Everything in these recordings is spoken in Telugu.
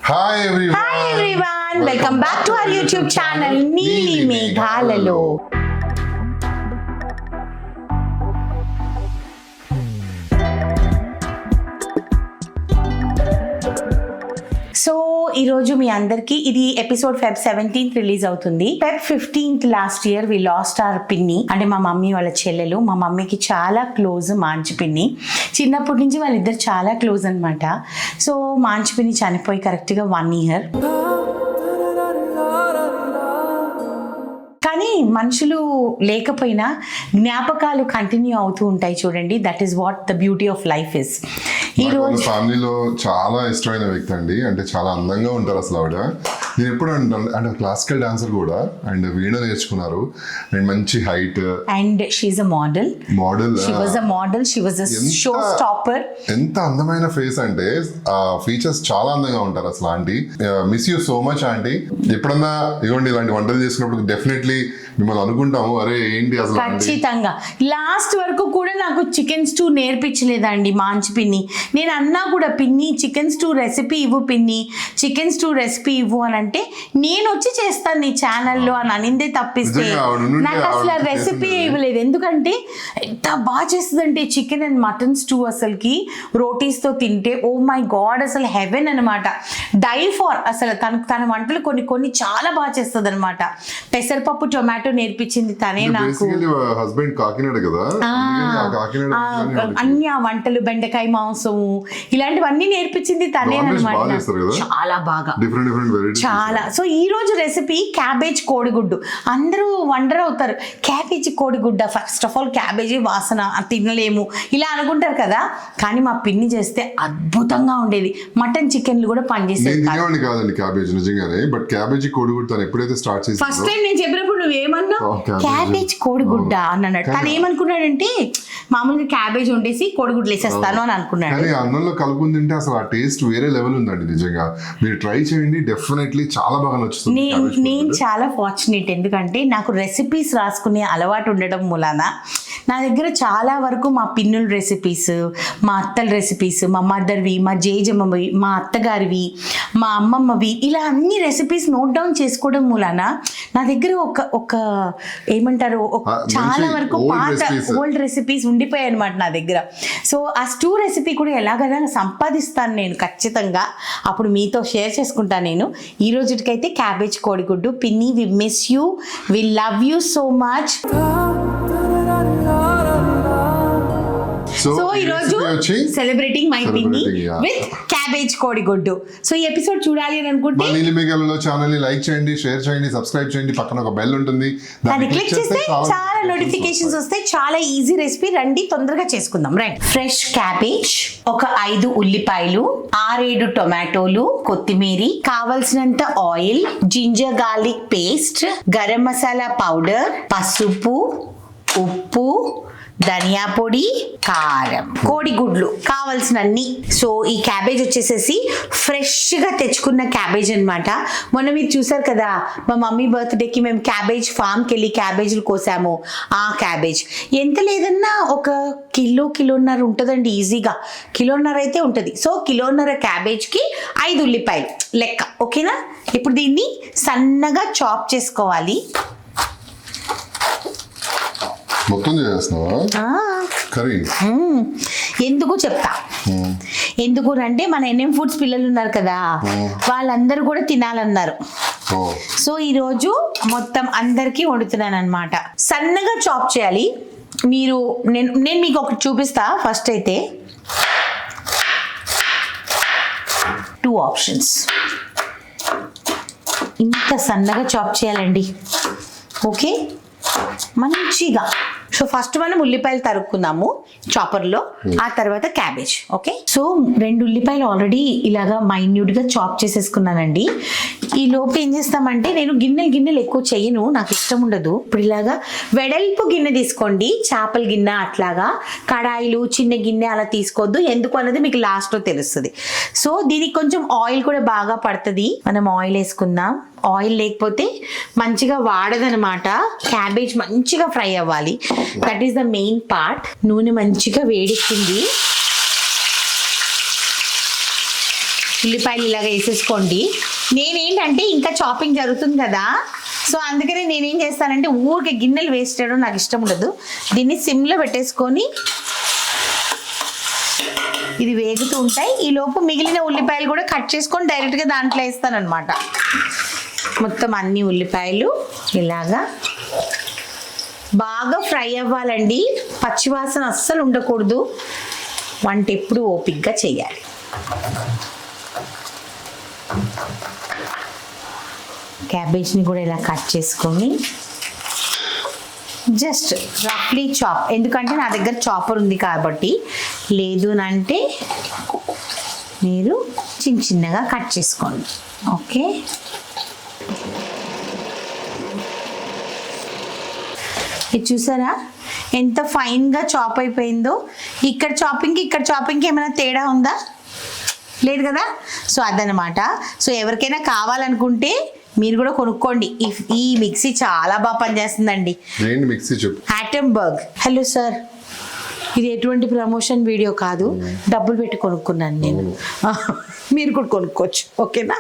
Hi everyone. Hi everyone, welcome back to our YouTube channel Neeli Meghalalo. So ఈరోజు మీ అందరికీ ఇది ఎపిసోడ్ Feb 17th రిలీజ్ అవుతుంది. Feb 15th లాస్ట్ ఇయర్ వి లాస్ట్ అవర్ పిన్ని, అంటే మా మమ్మీ వాళ్ళ చెల్లెలు. మా మమ్మీకి చాలా క్లోజ్ మాంచి పిన్ని. చిన్నప్పటి నుంచి వాళ్ళిద్దరు చాలా క్లోజ్ అనమాట. సో మాంచి పిన్ని చనిపోయి కరెక్ట్గా 1 year. కానీ మనుషులు లేకపోయినా జ్ఞాపకాలు కంటిన్యూ అవుతూ ఉంటాయి చూడండి. That is what the beauty of life is. ఈ రోజు ఫ్యామిలీలో చాలా ఇష్టమైన వ్యక్తి అండి, అంటే చాలా అందంగా ఉంటారు అసలు ఆవిడ. నేను ఎప్పుడు అంటే క్లాసికల్ డాన్సర్ కూడా, అండ్ వీణ నేర్చుకున్నారు, అండ్ మంచి height, and she a model. She was a model, she was a show stopper. ఎంత అందమైన ఫేస్ అంటే ఆ ఫీచర్స్ చాలా అందంగా ఉంటారు అసలు. Aunty miss you so much aunty. ఎప్పుడన్నా ఇవ్వండి ఇలాంటి వంటలు చేసుకున్నప్పుడు డెఫినెట్లీ మిమ్మల్ని అనుకుంటాము, అరే ఏంటి అసలు. ఖచ్చితంగా లాస్ట్ వరకు కూడా నాకు చికెన్ స్టూ నేర్పించలేదండి మాంచి పిన్ని. నేను అన్నా కూడా పిన్ని చికెన్ స్టూ రెసిపీ ఇవ్వు, పిన్ని చికెన్ స్టూ రెసిపీ ఇవ్వు అని అంటే నేను వచ్చి చేస్తాను నీ ఛానల్లో అని అనిందే తప్పిస్తే నాకు అసలు ఆ రెసిపీ ఇవ్వలేదు. ఎందుకంటే ఎంత బాగా చేస్తుందంటే చికెన్ అండ్ మటన్ స్టూ అసలుకి రోటీస్తో తింటే ఓ మై గాడ్ అసలు హెవెన్ అనమాట. డై ఫార్ అసలు తన వంటలు కొన్ని చాలా బాగా చేస్తుంది అనమాట. పెసరపప్పు టొమాటో నేర్పించింది తనే నాకు. హస్బెండ్ కాకినాడ కదా, అన్ని ఆ వంటలు, బెండకాయ మాంసము ఇలాంటివన్నీ నేర్పించింది తనే అనమాట. చాలా బాగా చాలా. సో ఈ రోజు రెసిపీ క్యాబేజ్ కోడిగుడ్డు. అందరూ వండర్ అవుతారు, క్యాబేజీ కోడిగుడ్డ, ఫస్ట్ ఆఫ్ ఆల్ క్యాబేజీ వాసన తినలేము ఇలా అనుకుంటారు కదా, కానీ మా పిన్ని చేస్తే అద్భుతంగా ఉండేది. మటన్ చికెన్లు కూడా పనిచేసేది కాదండి క్యాబేజ్ నిజంగానే. బట్ క్యాబేజీ కోడిగుడ్డు తను ఎప్పుడైతే స్టార్ట్ చేసి ఫస్ట్ టైం నేను చెప్పినప్పుడు నువ్వేమన్నా క్యాబేజ్ కోడిగుడ్డ అన్నాడు. తను ఏమనుకున్నాడంటే మామూలుగా క్యాబేజ్ వండేసి కోడిగుడ్లు వేసేస్తాను అని అనుకున్నాడు. కానీ అన్నంలో కలుపుకుని తింటే అసలు ఆ టేస్ట్ వేరే లెవెల్ ఉందండి నిజంగా. మీరు ట్రై చేయండి, డెఫినెట్లీ చాలా బాగా నచ్చుతుంది. నేను చాలా ఫార్చునేట్, ఎందుకంటే నాకు రెసిపీస్ రాసుకునే అలవాటు ఉండడం మూలాన నా దగ్గర చాలా వరకు మా పిన్నుల రెసిపీస్, మా అత్తల రెసిపీస్, మా మదర్వి, మా జేజమ్మవి, మా అత్తగారివి, మా అమ్మమ్మవి, ఇలా అన్ని రెసిపీస్ నోట్ డౌన్ చేసుకోవడం మూలాన నా దగ్గర ఒక ఏమంటారు చాలా వరకు పాత ఓల్డ్ రెసిపీస్ ఉండిపోయాయి అనమాట నా దగ్గర. సో ఆ స్టూ రెసిపీ కూడా ఎలాగైనా సంపాదిస్తాను నేను ఖచ్చితంగా, అప్పుడు మీతో షేర్ చేసుకుంటాను నేను. ఈ రోజుకైతే క్యాబేజ్ కోడిగుడ్డు. పిన్ని, we miss you, we love you so much. So ఈరోజు సెలబ్రేటింగ్ మై పిన్ని విత్ క్యాబేజ్ కోడిగుడ్డు. సో ఈ ఎపిసోడ్ చూడాలి అని అనుకుంటే నీలి మేఘాలలో ఛానల్ ని లైక్ చేయండి, షేర్ చేయండి, సబ్స్క్రైబ్ చేయండి. పక్కన ఒక బెల్ ఉంటుంది, దాన్ని క్లిక్ చేస్తే చాలా నోటిఫికేషన్స్ వస్తాయి. చాలా ఈజీ రెసిపీ, రండి తొందరగా చేసుకుందాం. రైట్, ఫ్రెష్ క్యాబేజ్, ఒక 5 ఉల్లిపాయలు, 6-7 టొమాటోలు, కొత్తిమీర, కావలసినంత oil, ginger garlic paste, garam masala powder, పసుపు, ఉప్పు, ధనియా పొడి, కారం, కోడిగుడ్లు కావాల్సినన్ని. సో ఈ క్యాబేజ్ వచ్చేసేసి ఫ్రెష్గా తెచ్చుకున్న క్యాబేజ్ అనమాట. మొన్న మీరు చూసారు కదా మా మమ్మీ బర్త్డేకి మేము క్యాబేజ్ ఫామ్కి వెళ్ళి క్యాబేజ్లు కోసాము. ఆ క్యాబేజ్ ఎంత లేదన్నా ఒక కిలోన్నర ఉంటుందండి, ఈజీగా కిలోన్నర అయితే ఉంటుంది. సో కిలోన్నర క్యాబేజ్కి 5 ఉల్లిపాయలు లెక్క, ఓకేనా? ఇప్పుడు దీన్ని సన్నగా చాప్ చేసుకోవాలి. మొత్తం చేస్తున్నావా కర్రీ? ఎందుకు చెప్తా. ఎందుకు అంటే మన NM ఫుడ్స్ పిల్లలు ఉన్నారు కదా, వాళ్ళందరూ కూడా తినాలన్నారు. సో ఈరోజు మొత్తం అందరికీ వండుతున్నాను అనమాట. సన్నగా చాప్ చేయాలి. నేను మీకు ఒకటి చూపిస్తా. ఫస్ట్ అయితే 2 ఆప్షన్స్. ఇంత సన్నగా చాప్ చేయాలండి, ఓకే, మంచిగా. సో ఫస్ట్ మనం ఉల్లిపాయలు తరుక్కుందాము చాపర్లో, ఆ తర్వాత క్యాబేజ్, ఓకే. సో 2 ఉల్లిపాయలు ఆల్రెడీ ఇలాగా మైన్యూట్గా చాప్ చేసేసుకున్నానండి. ఈ లోపు ఏం చేస్తామంటే, నేను గిన్నెలు ఎక్కువ చేయను, నాకు ఇష్టం ఉండదు. ఇప్పుడు ఇలాగా వెడల్పు గిన్నె తీసుకోండి, చేపల గిన్నె అట్లాగా. కడాయిలు చిన్న గిన్నె అలా తీసుకోవద్దు, ఎందుకు అన్నది మీకు లాస్ట్లో తెలుస్తుంది. సో దీనికి కొంచెం ఆయిల్ కూడా బాగా పడుతుంది. మనం ఆయిల్ వేసుకుందాం. ఆయిల్ లేకపోతే మంచిగా వాడదనమాట. క్యాబేజ్ మంచిగా ఫ్రై అవ్వాలి, that is the main part. నూనె మంచిగా వేడెక్కింది. ఉల్లిపాయలు ఇలాగ వేసేసుకోండి. నేనేంటంటే ఇంకా చాపింగ్ జరుగుతుంది కదా, సో అందుకని నేనేం చేస్తానంటే ఊరికే గిన్నెలు వేస్ట్ చేయడం నాకు ఇష్టం ఉండదు. దీన్ని సిమ్లో పెట్టేసుకొని ఇది వేగుతూ ఉంటాయి. ఈ లోపు మిగిలిన ఉల్లిపాయలు కూడా కట్ చేసుకొని డైరెక్ట్గా దాంట్లో వేస్తానన్నమాట. మొత్తం అన్ని ఉల్లిపాయలు ఇలాగా బాగా ఫ్రై అవ్వాలండి. పచ్చివాసన అస్సలు ఉండకూడదు. వంట ఎప్పుడు ఓపిక్గా చేయాలి. క్యాబేజ్ని కూడా ఇలా కట్ చేసుకొని జస్ట్ రఫ్లీ చాప్, ఎందుకంటే నా దగ్గర చాపర్ ఉంది కాబట్టి. లేదు అంటే మీరు చిన్న చిన్నగా కట్ చేసుకోండి. ఓకే, ఇది చూసారా ఎంత ఫైన్గా చాప్ అయిపోయిందో. ఇక్కడ చాపింగ్కి ఏమైనా తేడా ఉందా? లేదు కదా. సో అదనమాట. సో ఎవరికైనా కావాలనుకుంటే మీరు కూడా కొనుక్కోండి. ఈ మిక్సీ చాలా బాగా పనిచేస్తుందండి. మిక్సీ చెప్పు. హ్యాటెంబర్గ్. హలో సార్, ఇది ఎటువంటి ప్రమోషన్ వీడియో కాదు, డబ్బులు పెట్టి కొనుక్కున్నాను నేను. మీరు కూడా కొనుక్కోవచ్చు. ఓకేనా.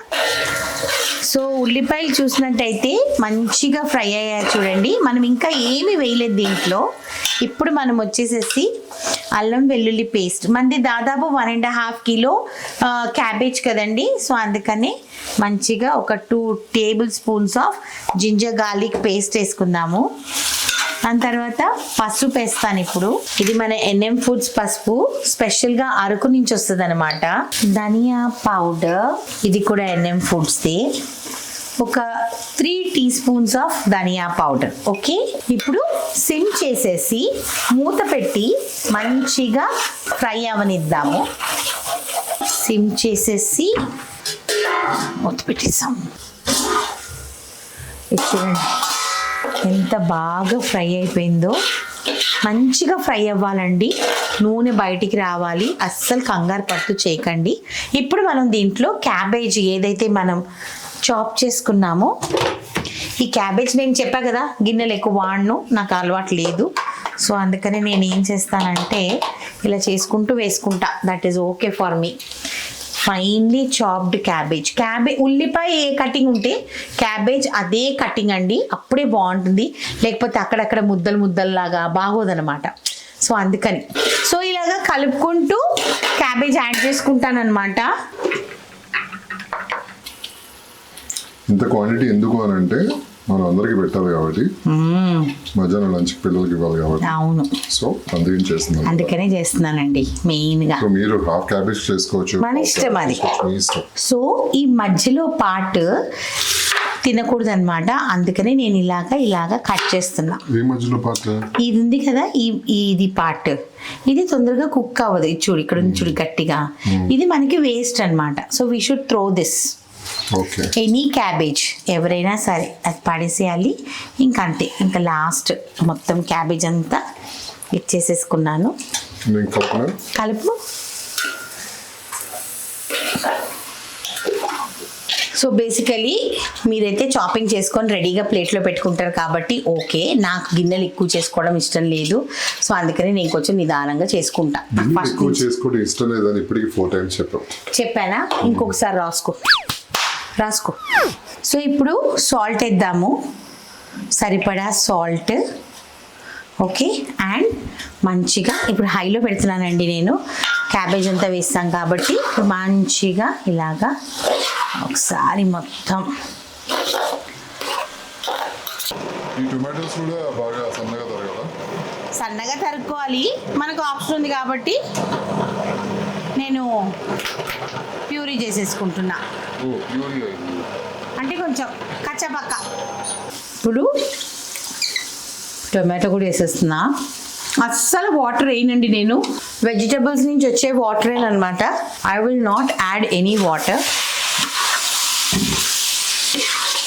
సో ఉల్లిపాయలు చూసినట్టయితే మంచిగా ఫ్రై అయ్యాయి చూడండి. మనం ఇంకా ఏమీ వేయలేదు దీంట్లో. ఇప్పుడు మనం వచ్చేసేసి అల్లం వెల్లుల్లి పేస్ట్, మనది దాదాపు 1.5 కిలో క్యాబేజ్ కదండి. సో అందుకని మంచిగా ఒక 2 tablespoons of ginger garlic paste వేసుకుందాము. దాని తర్వాత పసుపు వేస్తాను ఇప్పుడు. ఇది మన NM ఫుడ్స్ పసుపు, స్పెషల్గా అరకు నుంచి వస్తుంది అనమాట. ధనియా పౌడర్, ఇది కూడా NM ఫుడ్స్ది. ఒక 3 teaspoons of dhania powder. Okay, ఇప్పుడు సిమ్ చేసేసి మూత పెట్టి మంచిగా ఫ్రై అవనిద్దాము. సిమ్ చేసేసి మూత పెట్టేసాము. చూడండి ఎంత బాగా ఫ్రై అయిపోయిందో. మంచిగా ఫ్రై అవ్వాలండి, నూనె బయటికి రావాలి. అస్సలు కంగారు పడుతూ చేయకండి. ఇప్పుడు మనం దీంట్లో క్యాబేజ్ ఏదైతే మనం చాప్ చేసుకున్నామో, ఈ క్యాబేజ్ నేను చెప్పా కదా గిన్నెలు ఎక్కువ వాడను, నాకు అలవాటు లేదు. సో అందుకని నేను ఏం చేస్తానంటే ఇలా చేసుకుంటూ వేసుకుంటా. That is okay for me. Finely chopped cabbage. ఉల్లిపాయ ఏ కటింగ్ ఉంటే క్యాబేజ్ అదే కటింగ్ అండి, అప్పుడే బాగుంటుంది. లేకపోతే అక్కడక్కడ ముద్దల్లాగా బాగోదన్నమాట. సో అందుకని సో ఇలాగా కలుపుకుంటూ క్యాబేజ్ యాడ్ చేసుకుంటానన్నమాట. ఇంత క్వాంటిటీ ఎందుకు అని అంటే మనం అందరికి పెట్టాలి కాబట్టి, మధ్యాహ్నం లంచ్ పిల్లలకి ఇవ్వాలి కాబట్టి. అవును, సో అందుకని చేస్తున్నాను. అందుకనే చేస్తున్నానండి మెయిన్ గా. మీరు హాఫ్ క్యాబేజ్ చేసుకోవచ్చు, మన ఇష్టం అది. మీ ఇష్టం. సో ఈ మధ్యలో పార్ట్ తినకూడదు అనమాట, అందుకనే నేను ఇలాగా కట్ చేస్తున్నా. ఏ మధ్యలో పార్ట్? ఇది ఉంది కదా, ఇది పార్ట్, ఇది తొందరగా కుక్ అవ్వదు. ఇది చూడు, ఇక్కడ ఉంది చూడు గట్టిగా. ఇది మనకి వేస్ట్ అన్నమాట. So we should throw this. Any cabbage ఎవరైనా సరే అది పడేసేయాలి. ఇంకా అంతే, ఇంకా లాస్ట్ మొత్తం క్యాబేజ్ అంతా ఇచ్చేసేసుకున్నాను. కలుపు. సో బేసికలీ మీరైతే చాపింగ్ చేసుకొని రెడీగా ప్లేట్లో పెట్టుకుంటారు కాబట్టి ఓకే. నాకు గిన్నెలు ఎక్కువ చేసుకోవడం ఇష్టం లేదు. సో అందుకని నేను కొంచెం నిదానంగా చేసుకుంటా. చెప్పానా? ఇంకొకసారి రాసుకో. సో ఇప్పుడు సాల్ట్ వేద్దాము, సరిపడా సాల్ట్. ఓకే, అండ్ మంచిగా ఇప్పుడు హైలో పెడుతున్నానండి నేను. క్యాబేజ్ అంతా వేస్తాం కాబట్టి మంచిగా ఇలాగా ఒకసారి మొత్తం. సన్నగా తరుక్కోవాలి, మనకు ఆప్షన్ ఉంది కాబట్టి నేను ప్యూరీ చేసేసుకుంటున్నా. అంటే కొంచెం కచ్చపక్క. ఇప్పుడు టొమాటో కూడా వేసేస్తున్నా. అస్సలు వాటర్ వేయనండి నేను, వెజిటబుల్స్ నుంచి వచ్చే వాటర్ అనమాట. I will not add any water.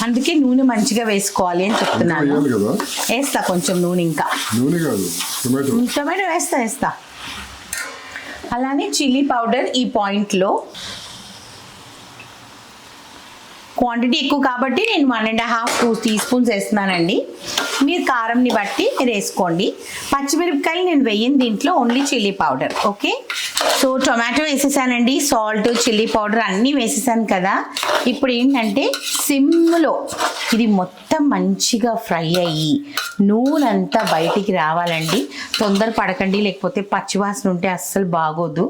అందుకే నూనె మంచిగా వేసుకోవాలి అని చెప్తున్నాను. వేస్తా కొంచెం నూనె, ఇంకా టొమాటో వేస్తా. అలానే చిల్లీ పౌడర్ ఈ పాయింట్లో క్వాంటిటీ ఎక్కువ కాబట్టి నేను 1.5 2 టీ స్పూన్స్ వేస్తున్నానండి. మీరు కారంని బట్టి మీరు వేసుకోండి. పచ్చిమిరపకాయలు నేను వేయను దీంట్లో, only chilli powder. Okay, so tomato వేసేసానండి, సాల్ట్, చిల్లీ పౌడర్ అన్నీ వేసేసాను కదా. ఇప్పుడు ఏంటంటే సిమ్లో ఇది మొత్తం మంచిగా ఫ్రై అయ్యి నూనె అంతా బయటికి రావాలండి. తొందర పడకండి, లేకపోతే పచ్చివాసన ఉంటే అస్సలు బాగోదు.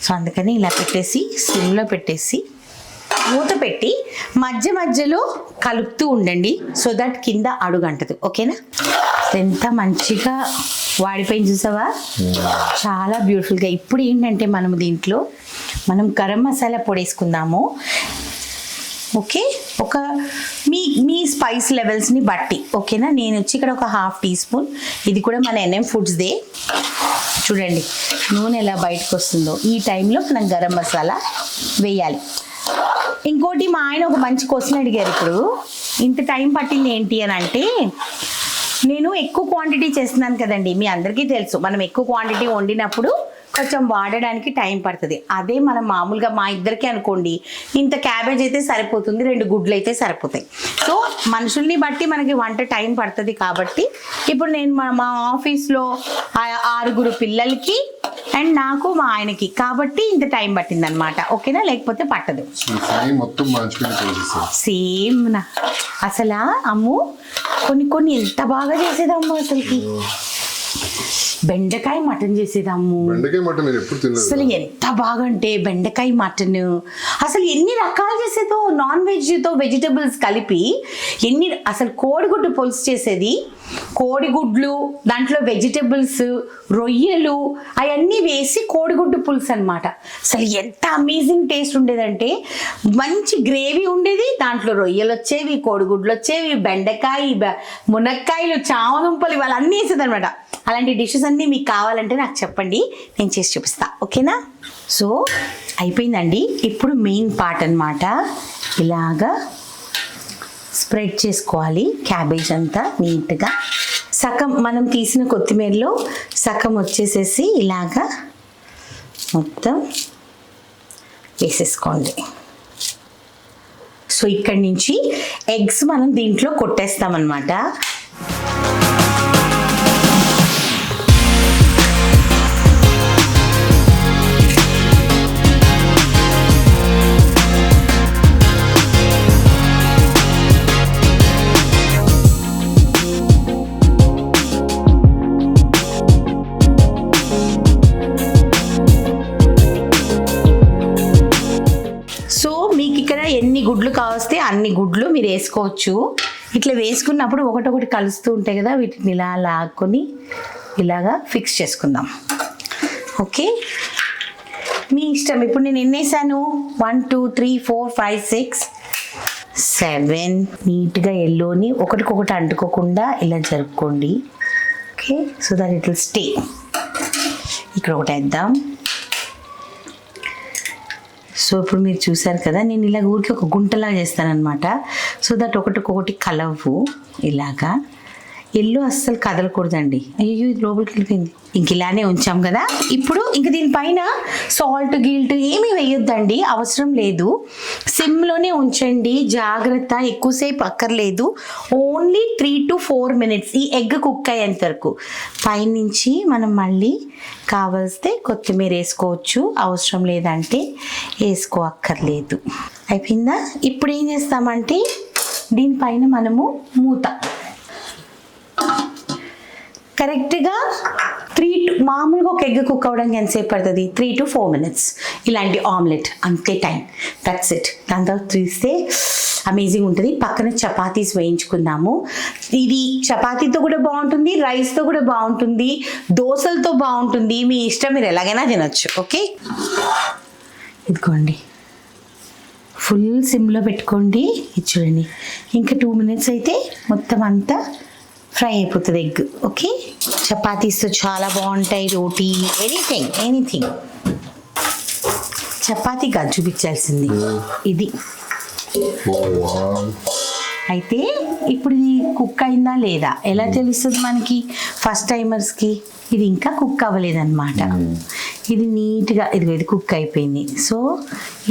సో అందుకని ఇలా పెట్టేసి సిమ్లో పెట్టేసి మూత పెట్టి మధ్య మధ్యలో కలుపుతూ ఉండండి, సో దట్ కింద అడుగంటదు. ఓకేనా? ఎంత మంచిగా వాడిపోయింది చూసావా, చాలా బ్యూటిఫుల్గా. ఇప్పుడు ఏంటంటే మనం గరం మసాలా పొడి వేసుకుందాము. ఓకే, ఒక మీ స్పైస్ లెవెల్స్ని బట్టి. ఓకేనా? నేను వచ్చి ఇక్కడ ఒక 1/2 టీ స్పూన్, ఇది కూడా మన NM ఫుడ్స్దే. చూడండి నూనె ఎలా బయటకు వస్తుందో, ఈ టైంలో మనం గరం మసాలా వేయాలి. ఇంకోటి మా ఆయన ఒక మంచి క్వశ్చన్ అడిగారు, ఇప్పుడు ఇంత టైం పట్టింది ఏంటి అని అంటే, నేను ఎక్కువ క్వాంటిటీ చేస్తున్నాను కదండి, మీ అందరికీ తెలుసు మనం ఎక్కువ క్వాంటిటీ వండినప్పుడు కొంచెం వాడడానికి టైం పడుతుంది. అదే మనం మామూలుగా మా ఇద్దరికి అనుకోండి, ఇంత క్యాబేజ్ అయితే సరిపోతుంది, 2 గుడ్లు అయితే సరిపోతాయి. సో మనుషుల్ని బట్టి మనకి వంట టైం పడుతుంది. కాబట్టి ఇప్పుడు నేను మా ఆఫీస్లో 6 పిల్లలకి అండ్ నాకు మా ఆయనకి, కాబట్టి ఇంత టైం పట్టింది అనమాట. ఓకేనా? లేకపోతే పట్టదు. సేమ్ నా అసలు అమ్ము కొన్ని ఎంత బాగా చేసేదమ్ము. అసలుకి బెండకాయ మటన్ చేసేదమ్ము. అసలు ఎంత బాగా అంటే బెండకాయ మటన్ అసలు ఎన్ని రకాలు చేసేదో, నాన్ వెజ్తో వెజిటబుల్స్ కలిపి అసలు కోడిగుడ్డు పులుసు చేసేది, కోడిగుడ్లు దాంట్లో వెజిటబుల్స్, రొయ్యలు అవన్నీ వేసి కోడిగుడ్డు పులుసు అనమాట. అసలు ఎంత అమేజింగ్ టేస్ట్ ఉండేదంటే, మంచి గ్రేవీ ఉండేది, దాంట్లో రొయ్యలు వచ్చేవి, కోడిగుడ్లు వచ్చేవి, బెండకాయ, మునక్కాయలు, చామదుంపలు ఇవాళ అన్నీ వేసేది అనమాట. అలాంటి డిషెస్ అన్నీ మీకు కావాలంటే నాకు చెప్పండి, నేను చేసి చూపిస్తా. ఓకేనా? సో అయిపోయిందండి. ఇప్పుడు మెయిన్ పార్ట్ అనమాట, ఇలాగా స్ప్రెడ్ చేసుకోవాలి క్యాబేజ్ అంతా నీట్గా. సగం మనం తీసిన కొత్తిమీరలో సగం వచ్చేసేసి ఇలాగా మొత్తం వేసేసుకోండి. సో ఇక్కడి నుంచి ఎగ్స్ మనం దీంట్లో కొట్టేస్తామన్నమాట. ఎన్ని గుడ్లు కావస్తే అన్ని గుడ్లు మీరు వేసుకోవచ్చు. ఇట్లా వేసుకున్నప్పుడు ఒకటొకటి కలుస్తూ ఉంటాయి కదా, వీటిని ఇలా లాక్కొని ఇలాగా ఫిక్స్ చేసుకుందాం. ఓకే, మీ ఇష్టం. ఇప్పుడు నేను ఎన్ని వేసాను? 1 2 3 4 5 6 7. నీట్గా ఎల్లోని ఒకటికొకటి అంటుకోకుండా ఇలా జరుపుకోండి. Okay, so that it will stay. ఇక్కడ ఒకటి వేద్దాం. సో ఇప్పుడు మీరు చూసారు కదా, నేను ఇలా ఊరికి ఒక గుంటలా చేస్తానన్నమాట. సో దట్ ఒకటికొకటి కలవు. ఇలాగా ఎల్లో అస్సలు కదలకూడదండి. అయ్యో ఇది లోపలికి వెళ్ళిపోయింది. ఇంక ఇలానే ఉంచాం కదా. ఇప్పుడు ఇంక దీనిపైన సాల్ట్ గిల్ట్ ఏమీ వేయొద్దండి, అవసరం లేదు. సిమ్లోనే ఉంచండి, జాగ్రత్త. ఎక్కువసేపు అక్కర్లేదు, ఓన్లీ 3 to 4 minutes ఈ ఎగ్ కుక్ అయ్యేంత వరకు. పైనుంచి మనం మళ్ళీ కావలిస్తే కొత్తిమీర వేసుకోవచ్చు, అవసరం లేదంటే వేసుకోక్కర్లేదు. అయిపోయిందా? ఇప్పుడు ఏం చేస్తామంటే దీనిపైన మనము మూత కరెక్ట్గా మామూలుగా ఒక ఎగ్ కుక్ అవ్వడానికి ఎంతసేపు పడుతుంది? 3 to 4 minutes. ఇలాంటి ఆమ్లెట్ అంతే టైం, దట్స్ ఇట్. దాని తర్వాత తీస్తే అమేజింగ్ ఉంటుంది. పక్కన చపాతీస్ వేయించుకుందాము. ఇది చపాతీతో కూడా బాగుంటుంది, రైస్తో కూడా బాగుంటుంది, దోశలతో బాగుంటుంది, మీ ఇష్టం, మీరు ఎలాగైనా తినొచ్చు. ఓకే, ఇదిగోండి ఫుల్ సిమ్లో పెట్టుకోండి. ఇది చూడండి, ఇంకా 2 minutes అయితే మొత్తం అంతా ఫ్రై అయిపోతుంది ఎగ్. ఓకే, చపాతీస్తో చాలా బాగుంటాయి, రోటీ, ఎనీథింగ్. చపాతీ కాదు చూపించాల్సింది ఇది. అయితే ఇప్పుడు ఇది కుక్ అయిందా లేదా ఎలా తెలుస్తుంది మనకి? ఫస్ట్ టైమర్స్కి ఇది ఇంకా కుక్ అవ్వలేదన్నమాట. ఇది నీట్గా ఇది కుక్ అయిపోయింది. సో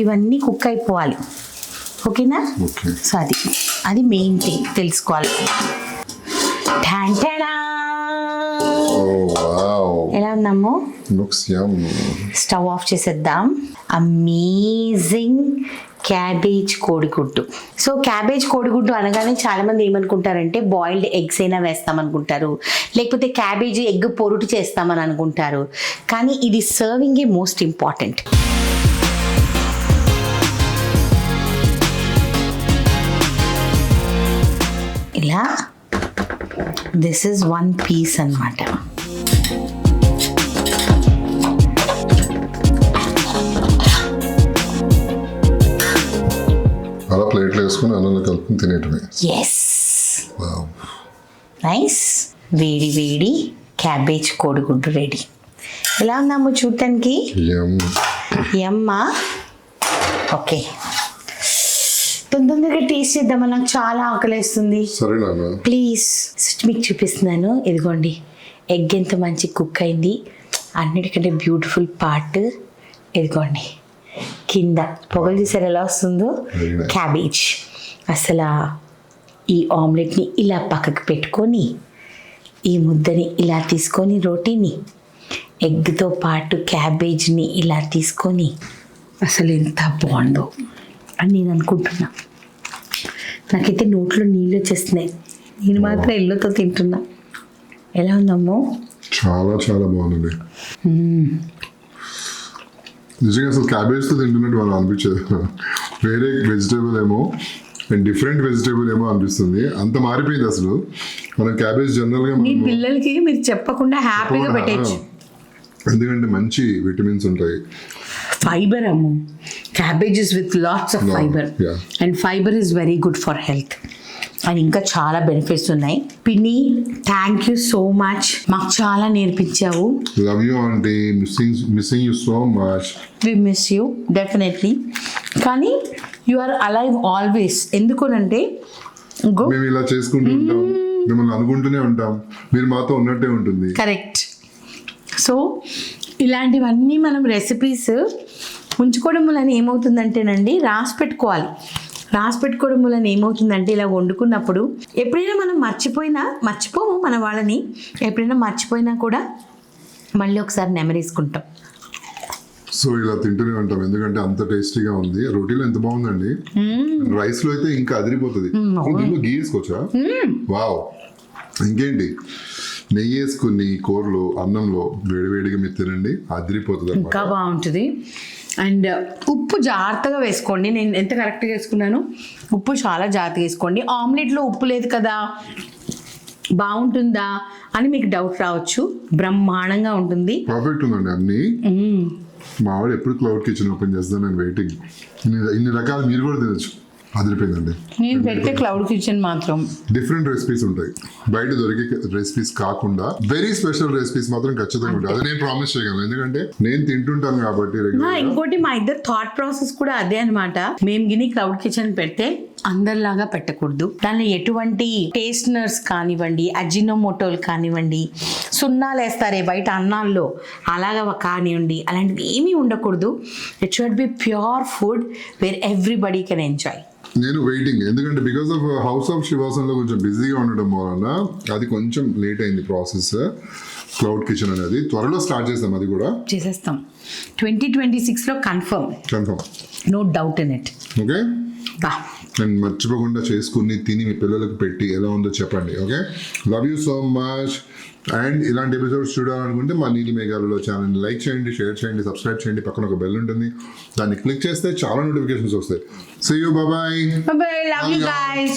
ఇవన్నీ కుక్ అయిపోవాలి. ఓకేనా? ఓకే. సో అది మెయిన్ థింగ్ తెలుసుకోవాలి. ఠాన్ ఠాడా! ఓ వావ్, ఎలా ఉందమ్మో? లుక్స్ యమ్. స్టవ్ ఆఫ్ చేసేద్దాం. అమేజింగ్ క్యాబేజ్ కోడిగుడ్డు. సో క్యాబేజ్ కోడిగుడ్డు అనగానే చాలా మంది ఏమనుకుంటారంటే బాయిల్డ్ ఎగ్స్ అయినా వేస్తామనుకుంటారు, లేకపోతే క్యాబేజీ ఎగ్ పొరుటు చేస్తామని అనుకుంటారు. కానీ ఇది సర్వింగే మోస్ట్ ఇంపార్టెంట్. ఇలా దిస్ ఇస్ 1 పీస్ అన్నమాట. అలా ప్లేట్లో వేసుకుని అన్నంలో కలుపుకొని తినేటమే. Yes, wow. నైస్. వేడి వేడి క్యాబేజ్ కోడిగుడ్డు రెడీ. ఎలా ఉందాము చూడటానికి? యమ్. యమ్మా. ఓకే, తొందరగా టేస్ట్ చేద్దామా, నాకు చాలా ఆకలేస్తుంది. సరే నాన్న. ప్లీజ్ మీకు చూపిస్తున్నాను. ఇదిగోండి, ఎగ్ ఎంత మంచి కుక్ అయింది. అన్నిటికంటే బ్యూటిఫుల్ పార్ట్ ఇదిగోండి, కింద పొగలు చూసారు ఎలా వస్తుందో. Very nice. క్యాబేజ్. అసలు ఈ ఆమ్లెట్ని ఇలా పక్కకు పెట్టుకొని, ఈ ముద్దని ఇలా తీసుకొని, రోటీని ఎగ్తో పాటు క్యాబేజ్ని ఇలా తీసుకొని, అసలు ఎంత బాగుందో అని నేను అనుకుంటున్నా. నాకైతే నోట్లో నీళ్ళు వచ్చేస్తున్నాయి. నేను మాత్రం ఎల్లుతో తింటున్నా. ఎలా ఉందమ్మో? చాలా చాలా బాగుంది. నిజంగా అసలు క్యాబేజ్తో తింటున్నట్టు మనం అనిపించదు. వేరే వెజిటేబుల్ ఏమో, డిఫరెంట్ వెజిటేబుల్ ఏమో అనిపిస్తుంది. అంత మారిపోయింది అసలు. మనం క్యాబేజ్ జనరల్గా మీ పిల్లలకి మీరు చెప్పకుండా హ్యాపీగా పెట్టచ్చు. ఎందుకంటే మంచి విటమిన్స్ ఉంటాయి. Fibre Ammu. Cabbages with lots of fibre, yeah. And fibre is very good for health. And ఇంకా చాలా బెనిఫిట్స్ ఉన్నాయి. పిన్ని, థ్యాంక్ యూ సో మచ్. మాకు చాలా నేర్పించావు. Love you aunty, missing you so much. We miss you definitely. కానీ యు ఆర్ అలైవ్ ఆల్వేస్. ఎందుకనంటే మేము ఇలా చేసుకుంటూ ఉంటాం, మిమ్మల్ని అనుకుంటూనే ఉంటాం, మీరు మాతో ఉన్నట్టే ఉంటుంది. కరెక్ట్. సో ఇలాంటివన్నీ మనం రెసిపీస్ ఉంచుకోవడం వలన ఏమవుతుందంటేనండి, రాసి పెట్టుకోవడం వలన ఏమవుతుందంటే, ఇలా వండుకున్నప్పుడు ఎప్పుడైనా మనం మర్చిపోము మన వాళ్ళని. ఎప్పుడైనా మర్చిపోయినా కూడా మళ్ళీ ఒకసారి నెమరేసుకుంటాం. సో ఇలా తింటూనే ఉంటాం, ఎందుకంటే అంత టేస్టీగా ఉంది. రోటీలో ఎంత బాగుందండి. రైస్ లో అయితే ఇంకా అదిరిపోతుంది. దీంట్లో గీ వేసుకోవచ్చా? వావ్. ఇంకేంటి, నెయ్యి వేసుకుని కూరలో అన్నంలో వేడివేడిగా మీరు తినండి, అదిరిపోతుంది అన్నమాట. ఇంకా బాగుంటుంది. అండ్ ఉప్పు జాగ్రత్తగా వేసుకోండి. నేను ఎంత కరెక్ట్గా వేసుకున్నాను, ఉప్పు చాలా జాగ్రత్తగా వేసుకోండి. ఆమ్లెట్లో ఉప్పు లేదు కదా, బాగుంటుందా అని మీకు డౌట్ రావచ్చు. బ్రహ్మాండంగా ఉంటుంది. పర్ఫెక్ట్ ఉందండి అన్ని. మా వాడు ఎప్పుడు క్లౌడ్ కిచెన్ ఓపెన్ చేస్తాను, నేను వెయిటింగ్. ఇన్ని రకాలు మీరు కూడా తినచ్చు. అదిరిపోయిందండి. నేను పెట్టే క్లౌడ్ కిచెన్ మాత్రం డిఫరెంట్ రెసిపీస్ ఉంటాయి, బయట దొరికే రెసిపీస్ కాకుండా వెరీ స్పెషల్ రెసిపీస్ మాత్రం ఖచ్చితంగా ఉంటాయి. అది నేను ప్రామిస్ చేయగలను, ఎందుకంటే నేను తింటుంటాను కాబట్టి regular గా. ఇంకోటి మా ఇద్దరు థాట్ ప్రాసెస్ కూడా అదే అనమాట. మేము గిని క్లౌడ్ కిచెన్ పెడితే అందరిలాగా పెట్టకూడదు. దానిలో ఎటువంటి టేస్ట్నర్స్ కానివ్వండి, అజినోమోటోలు కానివ్వండి, సున్నాలు వేస్తారే బయట అన్నాల్లో, అలాగా కానివ్వండి, అలాంటివి ఏమీ ఉండకూడదు. It should be pure food where everybody can enjoy. నేను వెయిటింగ్, ఎందుకంటే బికాస్ ఆఫ్ హౌస్ ఆఫ్ శివాసంలో కొంచెం బిజీగా ఉండడం వలన అది కొంచెం లేట్ అయింది ప్రాసెస్. క్లౌడ్ కిచెన్ అనేది త్వరలో స్టార్ట్ చేస్తాం, అది కూడా చేసేస్తాం 2026లో confirm, no doubt in it. Okay, బా. అండ్ మర్చిపోకుండా చేసుకుని తిని మీ పిల్లలకు పెట్టి ఎలా ఉందో చెప్పండి. Okay, love you so much. And ఇలాంటి ఎపిసోడ్స్ చూడాలనుకుంటే మా నీలి మేఘాలలో ఛానల్ లైక్ చేయండి, షేర్ చేయండి, సబ్స్క్రైబ్ చేయండి. పక్కన ఒక బెల్ ఉంటుంది, దాన్ని క్లిక్ చేస్తే చాలా నోటిఫికేషన్స్ వస్తాయి. See you, bye. Bye bye, love you guys.